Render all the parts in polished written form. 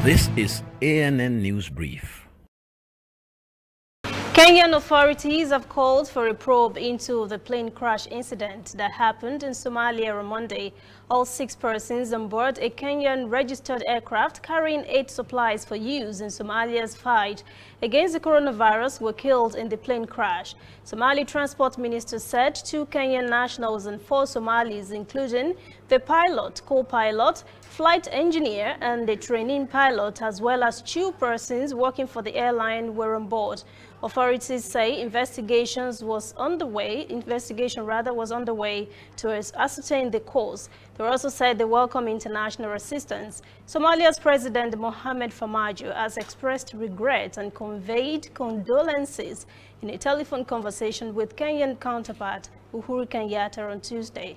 This is ANN News Brief. Kenyan authorities have called for a probe into the plane crash incident that happened in Somalia on Monday. All 6 persons on board a Kenyan registered aircraft carrying aid supplies for use in Somalia's fight against the coronavirus were killed in the plane crash. Somali Transport Minister said 2 Kenyan nationals and 4 Somalis, including the pilot, co-pilot, flight engineer and the training pilot, as well as 2 persons working for the airline, were on board. Authorities say investigation was underway to ascertain the cause. They also said they welcome international assistance. Somalia's President Mohamed Farmajo has expressed regret and conveyed condolences in a telephone conversation with Kenyan counterpart Uhuru Kenyatta on Tuesday.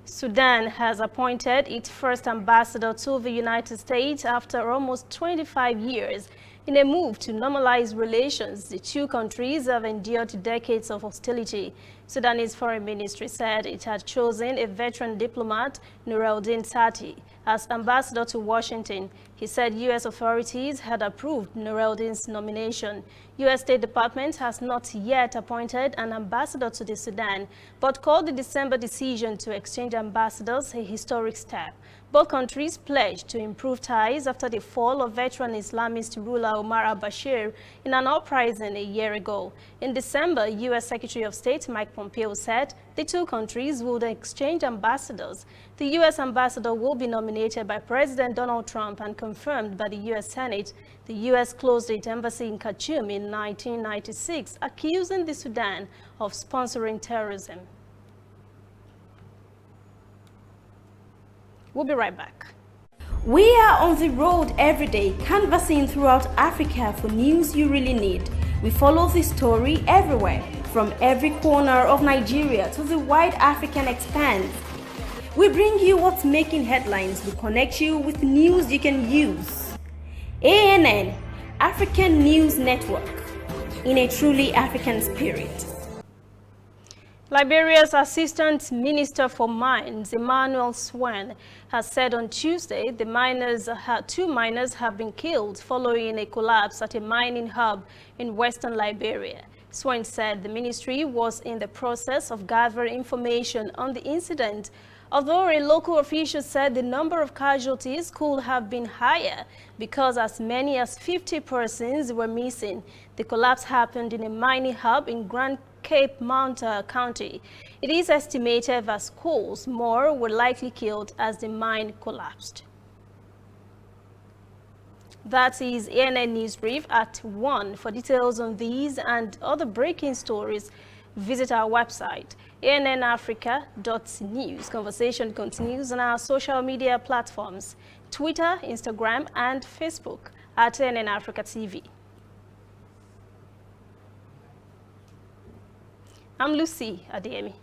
Sudan has appointed its first ambassador to the United States after almost 25 years in a move to normalize relations. The 2 countries have endured decades of hostility. Sudanese Foreign Ministry said it had chosen a veteran diplomat, Nuruddin Sati, as ambassador to Washington. He said U.S. authorities had approved Nuruddin's nomination. U.S. State Department has not yet appointed an ambassador to the Sudan, but called the December decision to exchange ambassadors a historic step. Both countries pledged to improve ties after the fall of veteran Islamist ruler Omar al-Bashir in an uprising a year ago. In December, U.S. Secretary of State Mike Pompeo said the 2 countries would exchange ambassadors. The U.S. ambassador will be nominated by President Donald Trump and confirmed by the U.S. Senate. The U.S. closed its embassy in Khartoum in 1996, accusing the Sudan of sponsoring terrorism. We'll be right back. We are on the road every day, canvassing throughout Africa for news you really need. We follow the story everywhere, from every corner of Nigeria to the wide African expanse. We bring you what's making headlines. We connect you with news you can use. ANN, African News Network, in a truly African spirit. Liberia's Assistant Minister for Mines, Emmanuel Swen, has said on Tuesday the 2 miners have been killed following a collapse at a mining hub in western Liberia. Swen said the ministry was in the process of gathering information on the incident, although a local official said the number of casualties could have been higher because as many as 50 persons were missing. The collapse happened in a mining hub in Grand Cape Mount County. It is estimated that scores more were likely killed as the mine collapsed. That is ANN News Brief at 1. For details on these and other breaking stories, visit our website, annafrica.news. Conversation continues on our social media platforms, Twitter, Instagram, and Facebook at ANN Africa TV. I'm Lucy Adeyemi.